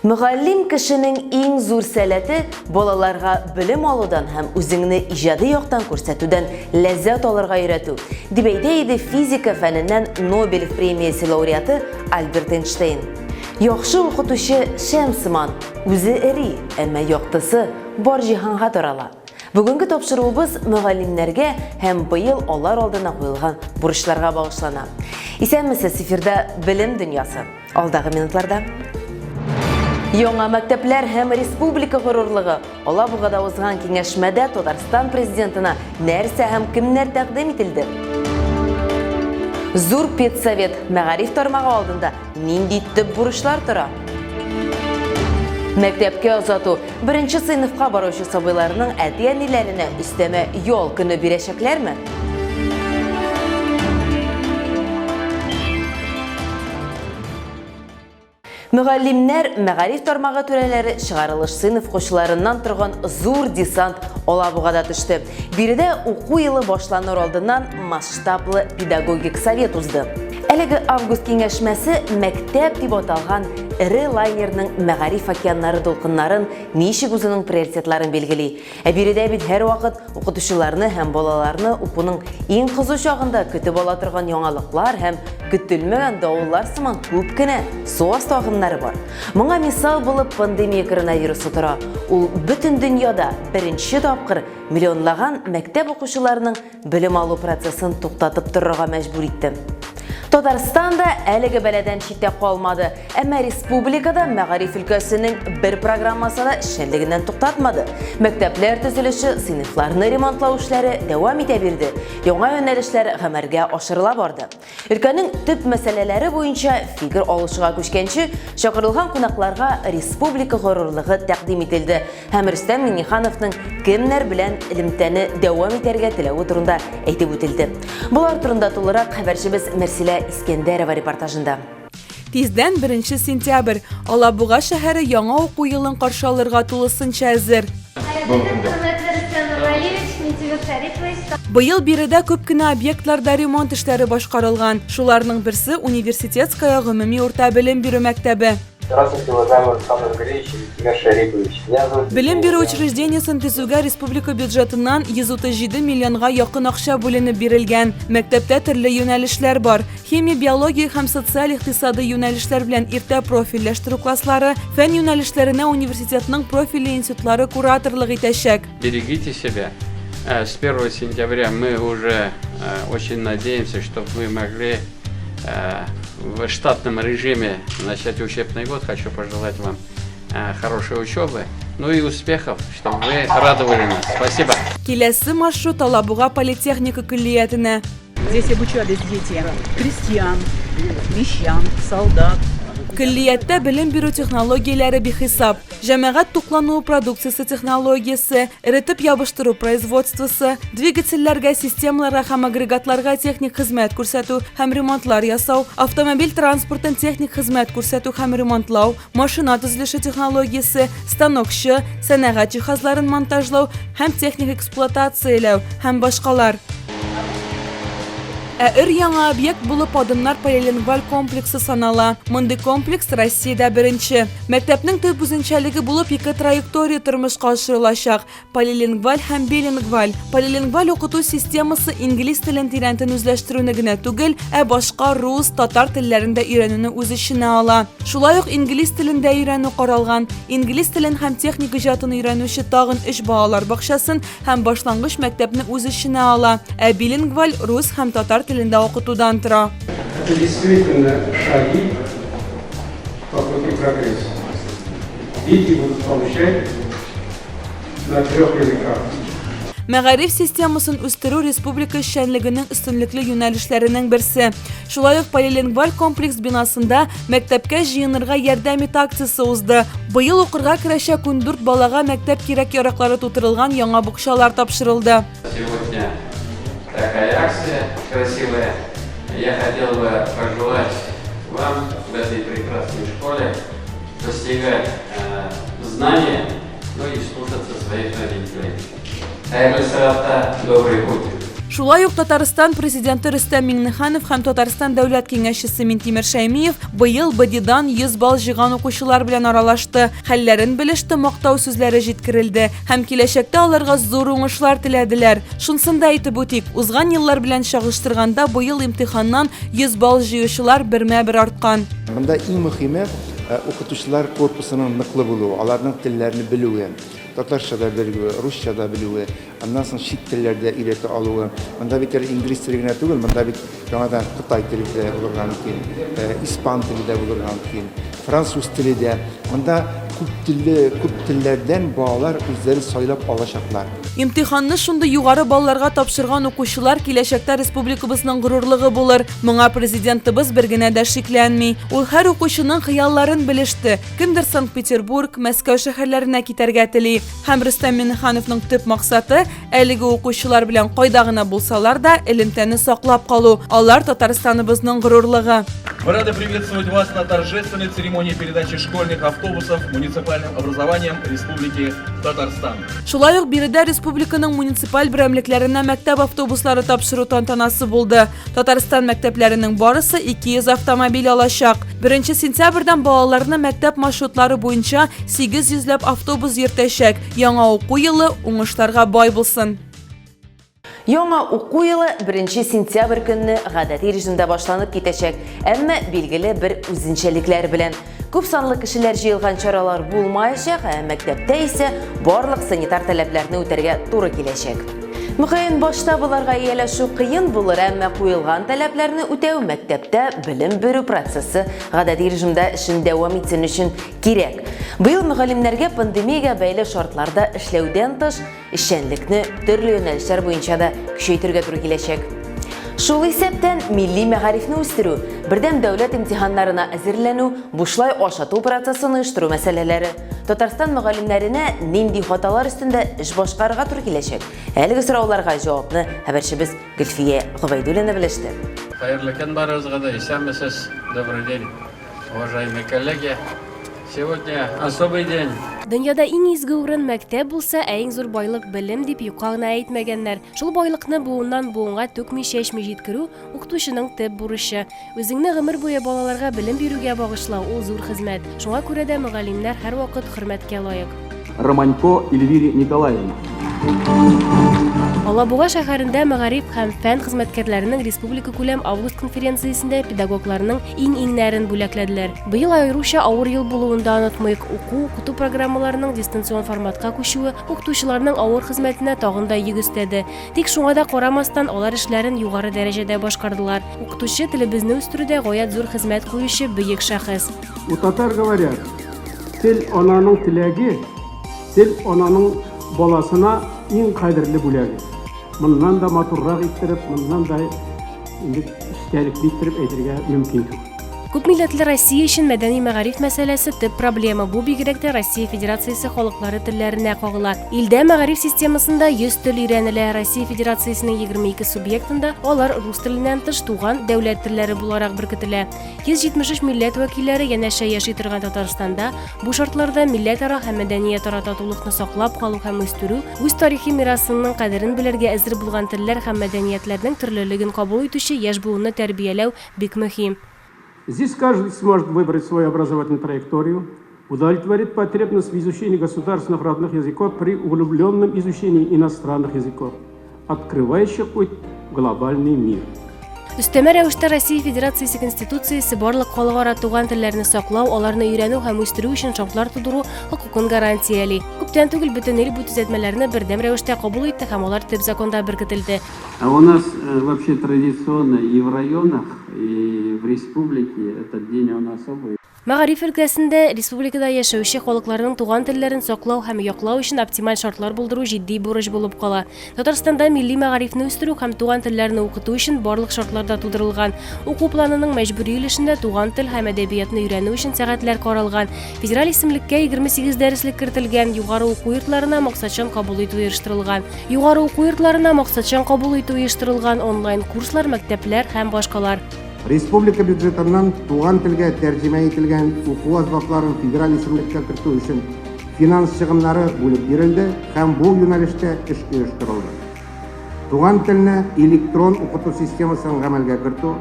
Müğallim kişinin en zor səlati bolalarga bilim aludan hem özüngni ijadi yoqtan ko'rsatuvdan lezzat alırga öğretü. Dibeyde fizika fənindən Nobel premiyası laureatı Albert Einstein. Yaxşı oxutucu Şemsiman, özü iri, ama yoqtısı bar cihanğa tarala. Bugünkü topşuruğumuz müğallimlerge hem bu yıl onlar aldığına koyulgan buruşlarga bağışlana. İsəmisi sifirde bilim dünyası. Alдағы minutlarda. Yoңа мәктәпләр һәм республика гурурлыгы Ола бугада узган киңәшмәдә Татарстан президентына нәрсә һәм кемнәр тәкъдим ителде? Зур педсовет мәгариф тармагы алдында нинди төп бурычлар тора? Мәктәпкә озату беренче сыйныфка баручы сабыйларның әти-әниләренә өстәмә ял көне бирәчәкләрме? Müğallimler, мәгариф тармагы түрәләре чыгарылыш сыйныф кушыларыннан торган зур десант Ола бугада төште. Биредә уку елы башланыр алдыннан масштаблы педагогик совет узды. Әлеге август киңәшмәсе мәктәп дип аталган ире лайнерның мәгариф океаннары дулкыннарын ничек үзенең приоритетларын билгели. Биредә бит һәр вакыт укытучыларны һәм балаларны укуның иң кызу чагында көтеп ала торган яңалыклар һәм көтелмәгән давыллар сыман күп кенә су асты агымнары бар. Моңа мисал булып пандемия коронавирусы тора. Ул бөтен дөньяда беренче тапкыр миллионлаган мәктәп укучыларының белем алу процессын туктатып торырга мәҗбүр итте. Татарстанда әлеге бәләдән читтә калмады, әмма республикада мәгариф өлкәсенең бер программасы да эшчәнлегеннән туктатмады. Мәктәпләр төзелеше, сыйныфларны ремонтлау эшләре дәвам итә бирде. Яңа юнәлешләр гамәлгә ашырыла барды. Өлкәнең төп мәсьәләләре буенча фикер алышуга күчкәнче, чакырылган кунакларга республика горурлыгы тәкъдим ителде. Һәм Рөстәм Миңнехановның кемнәр белән элемтәне дәвам итәргә теләве турында әйтеп үтелде. Булар турында тулырак хәбәрчебез Мәрсилә Искәндәрова репортажында. Тиздән 1 сентябрь Алабуга шәһәре яңа уку елын каршы алырга тулысынча әзер. Быел биредә күп кенә объектларда ремонт эшләре башкарылган. Шуларның берсе университетская гомуми урта белем бирү мәктәбе. Здравствуйте, уважаемый Александр Григорьевич и Тимур Шарипович. Белем бирү учреждениесен төзүгә республика бюджетыннан 137 миллионга якын акча бүленеп бирелгән. Мәктәптә төрле юнәлешләр бар. Химия, биология һәм социаль икътисади юнәлешләр белән иртә профильләштерү класслары, фән юнәлешләренә университетның профильле институтлары кураторлык итәчәк. Берегите себя. С 1 сентября мы уже очень надеемся, что вы могли в штатном режиме начать учебный год. Хочу пожелать вам хорошей учебы, ну и успехов, чтобы вы радовали нас. Спасибо. Киләсе маршрут Алабуга политехника көллиятенә. Здесь обучались дети крестьян, мещан, солдат. Көллияттә белем бирү технологияләре бихисап. Җәмәгать туклануы продукциясе технологиясе, эритеп ябыштыру производствосы, двигательләргә, системаларга һәм агрегатларга техник хезмәт күрсәтү һәм ремонтлар ясау, автомобиль транспортын техник хезмәт күрсәтү һәм ремонтлау, машина төзелеше технологиясе, станокчы, сәнәгать җиһазларын монтажлау һәм техник эксплуатацияләү һәм башкалар. Яңа объект булып адымнар полилингваль комплексы санала. Мондый комплекс Россиядә беренче. Мәктәпнең төп үзенчәлеге булып 2 траектория тормышка ашырылачак: полилингваль һәм билингваль. Полилингваль укыту системасы инглиз телен тирәнтен үзләштерүне генә түгел, башка рус, татар телләрендә өйрәнүне үз иченә ала. Шулай ук инглиз телендә өйрәнү каралган. Инглиз телен һәм техник иҗатын өйрәнүче тагын 3 балалар бакчасын һәм башлангыч мәктәпне үз иченә ала. Билингваль рус һәм татар телендә укытудан тора. Это действительно шаги по пути прогресса. Дети будут получать на 3 языках. Мәгариф системасын үстерү республика эшчәнлегенең өстенлекле юнәлешләренең берсе. Шулай ук полилингваль комплекс бинасында мәктәпкә җыенырга ярдәм ит акциясе узды. Быел укырга керәчәк 14 балага мәктәп кирәк-яраклары тутырылган яңа букчалар тапшырылды. Сегодня такая акция красивая. Я хотел бы пожелать вам в этой прекрасной школе достигать знания, ну и слушаться своих родителей. Добрый путь. Шулай ук Татарстан президенты Рөстәм Миңнеханов һәм Татарстан дәүләт киңәшчесе Минтимер Шәймиев быел БДИдан 100 балл җыйган укучылар белән аралашты. Хәлләрен белеште, мактау сүзләре җиткерелде һәм киләчәктә аларга зур уңышлар теләделәр. Шунсын да әйтеп үтик, узган еллар белән чагыштырганда быел имтиханнан 100 балл җыючылар бермә-бер арткан. Монда иң мөһиме укытучылар корпусының ныклы булуы, аларның телләрне белүе, татарчада белүе, русчада белүе, аннан соң чит телләрдә өйрәтә алуы. Монда бит инглиз теле генә түгел, монда бит яңадан Кытай теле дә булырга мөмкин, испан теле дә булырга мөмкин, француз теле дә. Монда күп телләрдән балалар үзләрен сайлап алачаклар. Имтиханны шундый югары балларга тапшырган укучылар киләчәктә республикабызның горурлыгы булыр. Моңа президентыбыз бер генә дә шикләнми. Ул һәр укучының хыялларын белеште. Кемдер Санкт-Петербург, Мәскәү шәһәрләренә китәргә тели. Һәм Рөстәм Миңнехановның төп максаты әлеге укучылар белән кайда гына булсалар да элемтәне саклап калу. Алар Татарстаныбызның горурлыгы. Мы рады приветствовать вас на торжественной церемонии передачи школьных автобусов муниципальным образованием Республики Татарстан. Шулай ук биредә республиканың муниципаль берәмлекләренә мәктәп автобуслары тапшыру тантанасы булды. Татарстан мәктәпләренең барысы 200 автомобиль алачак. 1 сентябрьдән балаларны мәктәп маршрутлары буенча 800 автобус йөртәчәк. Яңа уку елы уңышларга бай булсын. Яңа уку елы 1 сентябрь көнне гадәти режимдә башланып китәчәк, әмма билгеле бер үзенчәлекләр белән. Күп санлы кешеләр җыелган чаралар булмаячак, мәктәптә исә барлык санитар таләпләрне үтәргә туры киләчәк. Мөгаен башта буларга ияләшү кыен булыр, әмма куелган таләпләрне үтәү мәктәптә белем бирү процессы гадәти режимдә эшен дәвам итсен өчен кирәк. Быел мөгаллимнәргә пандемиягә бәйле шартларда эшләүдән тыш эшчәнлекне төрле юнәлешләр буенча да көчәйтергә туры киләчәк. Шул исәптән милли мәгарифне үстерү, бердәм дәүләт имтиханнарына әзерләнү, бушлай ашату процессын оештыру мәсьәләләре Татарстан мөгаллимнәренә нинди хаталар өстендә эш башкарырга туры киләчәк? Әлеге сорауларга җавапны хәбәрчебез Гөлфия Гобайдуллина белеште. Хәерле көн барыгызга да, исәнмесез. Добрый день, уважаемые коллеги. Сегодня особый день. Дөньяда иң изге урын мәктәп булса, иң зур байлык белем дип юкка гына әйтмәгәннәр. Шул байлыкны буыннан буынга түкми чәчми җиткерү укытучының төп бурычы. Үзеңне гомер буе балаларга белем бирүгә багышлау ул зур хезмәт. Шуңа күрә дә мөгаллимнәр һәрвакыт хөрмәткә лаек. Романько Эльвире Николаевна. Алабуга шәһәрендә мәгариф һәм фән хезмәткәрләренең республика күләм август конференциясендә педагогларның иң-иңнәрен бүләкләделәр. Быел аеруча авыр ел булуында онытмыйк, укыту программаларының дистанцион форматка күчүе укытучыларның авыр хезмәтенә тагын да йөк өстәде. Тик шуңа да карамастан алар эшләрен югары дәрәҗәдә башкардылар. Укытучы телебезне үстерүдә гаять зур хезмәт куючы бөек шәхес. У татар говорят, тел ананың теләге, тел ананың баласына иң кадерле бүләге. Моннан да матуррак иттереп, моннан да истәлек битереп әйтергә мөмкин түгел. Күпмилләтле Россия өчен мәдәни мәгариф мәсьәләсе төп проблема. Бу бигрәк тә Россия Федерациясе халыклары телләренә кагыла. Илдә мәгариф системасында 100 тел өйрәнелә. Россия Федерациясенең 22 субъектында алар рус теленнән тыш туган дәүләт телләре буларак беркетелә. 173 милләт вәкилләре янәшә яши торган Татарстанда бу шартларда милләтара һәм мәдәниятара татулыкны саклап калу һәм үстерү, үз тарихи мирасының кадерен белергә әзер булган телләр һәм мәдәниятләрнең төрлелеген кабул итүче яшь буынны тәрбияләү бик мөһим. Здесь каждый сможет выбрать свою образовательную траекторию, удовлетворит потребность в изучении государственных родных языков при углубленном изучении иностранных языков, открывающих путь в глобальный мир. Өстәмә рәвештә Россия Федерациясе Конституциясе барлык халыкара туган телләрне саклау, аларны өйрәнү һәм үстерү өчен шартлар тудыру хокукын гарантияли. Күптән түгел бөтен ил бу төзәтмәләрне бердәм рәвештә кабул итте һәм алар төп законда беркетелде. А у нас вообще традиционно и в районах, и в республике этот день он особый. Мәгариф өлкәсендә республикада яшәүче халыкларның туган телләрен саклау һәм яклау өчен оптималь шартлар булдыру җитди бурыч булып кала. Татарстанда милли мәгарифне үстерү һәм туган телләрне укыту өчен барлык шартлар да тудырылган. Уку планының мәҗбүри өлешендә туган тел һәм әдәбиятны өйрәнү өчен сәгатьләр каралган. Федераль исемлеккә 28 дәреслек кертелгән, югары уку йортларына максатчан кабул итү оештырылган. Югары уку йортларына максатчан кабул итү оештырылган онлайн курслар, мәктәпләр һәм башкалар. Республика бюджетыннан туган телгә тәрҗемә ителгән уку азбапларын федераль исемлеккә кертү өчен финанс чыгымнары бүлеп бирелде һәм бу юнәлештә эш оештырылды. туган телне электрон укыту системасын гамәлгә кертү,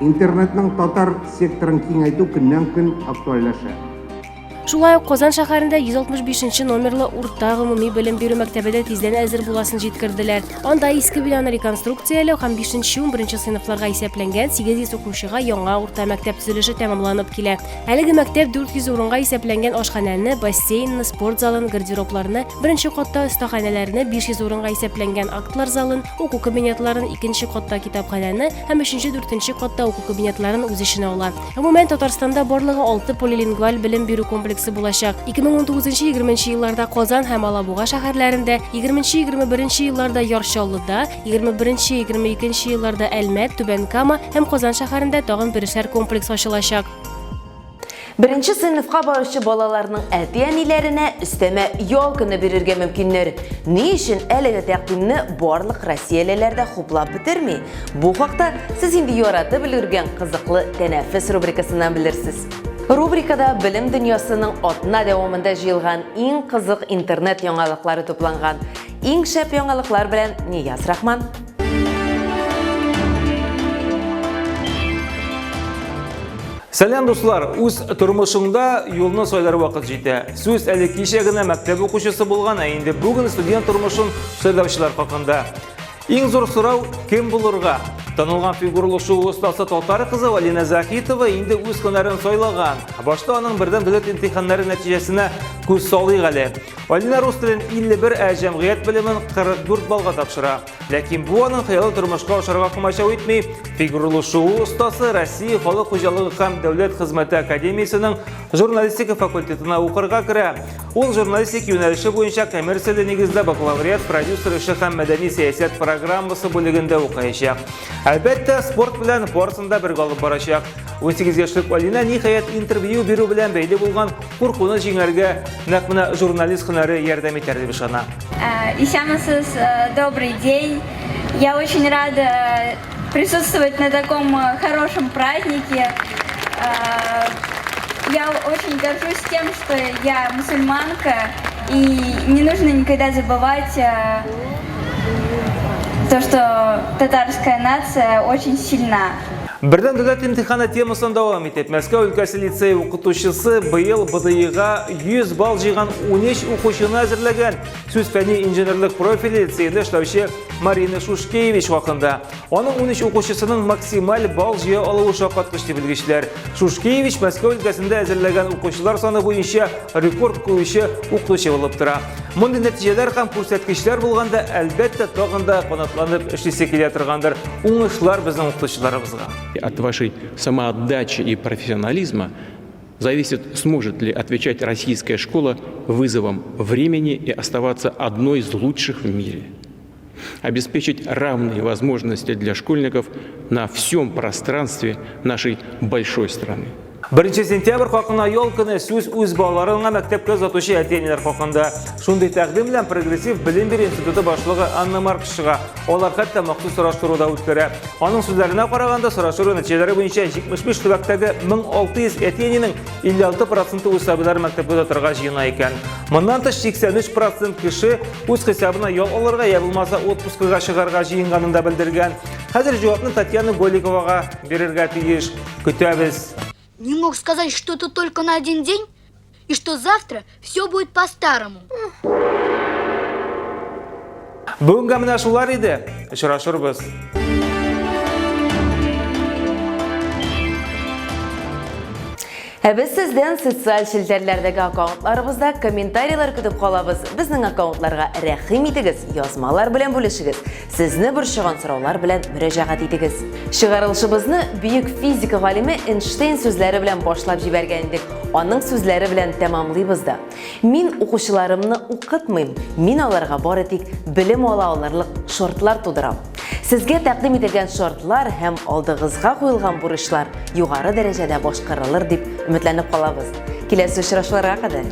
интернетның татар секторын киңәйтү көннән-көн актуальләшә. Шулай ук Казан шәһәрендә 165 номерлы урта гомуми белем бирү мәктәбендә тиздән әзер буласын җиткерделәр. Анда иске бинаны реконструкцияләү һәм 5-11 сыйныфларга исәпләнгән 800 укучыга яңа урта мәктәп төзелеше тәмамланып килә. Әлеге мәктәп 400 урынга исәпләнгән ашханәне, бассейнны, спорт залын, гардеробларны, беренче катта остаханәләрне, 500 урынга исәпләнгән актлар залын, уку кабинетларын, икенче катта китапханәне һәм 3-4 катта уку кабинетларын үз иченә ала. Гомумән Татарстанда барлыгы 6 полилингваль белем бирү комплексы булачак. 2019-20 елларда Казан һәм Алабуга шәһәрләрендә, 2020-2021 елларда Яршаллыда, 2021-2022 елларда Әлмәт, Түбән Кама һәм Казан шәһәрендә тагын берешәр комплекс ачылачак. Беренче сыйныфка баручы балаларның әти-әниләренә өстәмә ял көне бирергә мөмкиннәр. Ни өчен әлеге тәкъдимне барлык Россиялеләрдә хуплап бетерми? Бу хакта сез инде яратып белгән кызыклы тәнәфес рубрикасыннан белерсез. Рубрикада белем дөньясының атна дәвамында җыелган иң кызык интернет яңалыклары тупланган. Иң шәп яңалыклар белән Нияз Рахман. Сәлам дуслар, үз тормышыңда юлны сайлар вакыт җитә. Сүз әле кичә генә мәктәп укучысы булган, ә инде бүген студент тормышын сайлаучылар хакында. Иң зур сорау кем булырга? Танылган фигурлы шоу остасы Татар кызы Алина Захитова инде үз һөнәрен сайлаган. Башта аның бердән дәүләт имтиханнары нәтиҗәсенә күз салыйк әле. Алина рус телен 51, ә җәмгыять белемен 44 балга тапшыра. Ләкин бу аның хыялы тормышка ашарга комачау итми. Фигурлы шоу остасы Россия халык хуҗалыгы һәм дәүләт хезмәте академиясенең журналистика факультетына укырга керә. Ул журналистик юнәлеше буенча коммерцияле нигездә бакалавриат, продюсер эше һәм мәдәни сәясәт программасы бүлегендә укыячак. Әлбәттә, спорт белән барысында бер алып барачак. 18 яшьлек Алина ниһаять интервью бирү белән бәйле булган куркуны җиңәргә нәкъ менә журналист һөнәре ярдәм итәр дип ышана. Исәмсез, добрый день. Я очень рада присутствовать на таком хорошем празднике. Я очень горжусь тем, что я мусульманка, и не нужно никогда забывать то, что татарская нация очень сильна. Бердән дәүләт имтиханы темасын дәвам итеп, Мәскәү өлкәсе лицей укытучысы быел БДИга 100 балл җыйган 13 укучыны әзерләгән. Сүз фәнни инженерлык профиле лицейда эшләүче Марина Шушкевич хакында. Аның 13 укучысының максималь балл җыя алуы шаккатыш дип белгечләр. Шушкевич Мәскәү өлкәсендә әзерләгән укучылар саны буенча рекорд куючы укытучы булып тора. Мондый нәтиҗәләр һәм күрсәткечләр булганда, әлбәттә, тагын да канатланып эшлисе килә торгандыр уңышлар безнең укытучыларыбызга. От вашей самоотдачи и профессионализма зависит, сможет ли отвечать российская школа вызовам времени и оставаться одной из лучших в мире. Обеспечить равные возможности для школьников на всем пространстве нашей большой страны. 1 сентябрь хакына ял көне сүз үз балаларына мәктәпкә озатучы әти-әниләр хакында. Шундый тәкъдим белән прогрессив белем бирү институты башлыгы Анна Маркс чыга. Алар хәтта махсус сораштыруда үткәрә. Аның сүзләренә караганда, сораштыру нәтиҗәләре буенча 75 төбәктәге 1600 әти-әнинең 56% үз сабыйлары мәктәпкә озатырга җыена икән. Моннан тыш 83% кеше үз хисабына ял алырга я булмаса отпускыга чыгарга җыенганын да белдергән. Хәзер җавапны Татьяна Голиковага бирергә тиеш. Көтәбез. Не мог сказать, что это только на один день, и что завтра все будет по-старому. Бүгенге менә шулар иде. Очрашырбыз. Біз сізден социаль шелтерлердегі аккаунтларыбызда комментарийлар күтіп қалабыз. Біздің аккаунтларға рәхим етігіз, язмалар білен бөлішігіз, сізні бүршіған сұраулар білен мөрәжағат етігіз. Шығарылышыбызны бүйік физика ғалимі Эйнштейн сөзлері білен башлап жібергендік. Аның сөзлері білен тәмамлыйбызда. Мин оқушыларымны оқытмайм, мин аларға бары тик білім ала аларлық шортлар тудырам. Сезгә тәкъдим ителгән шартлар һәм алдыгызга куелган бурычлар югары дәрәҗәдә башкарылыр дип өметләнеп калабыз. Киләсе очрашуларга кадәр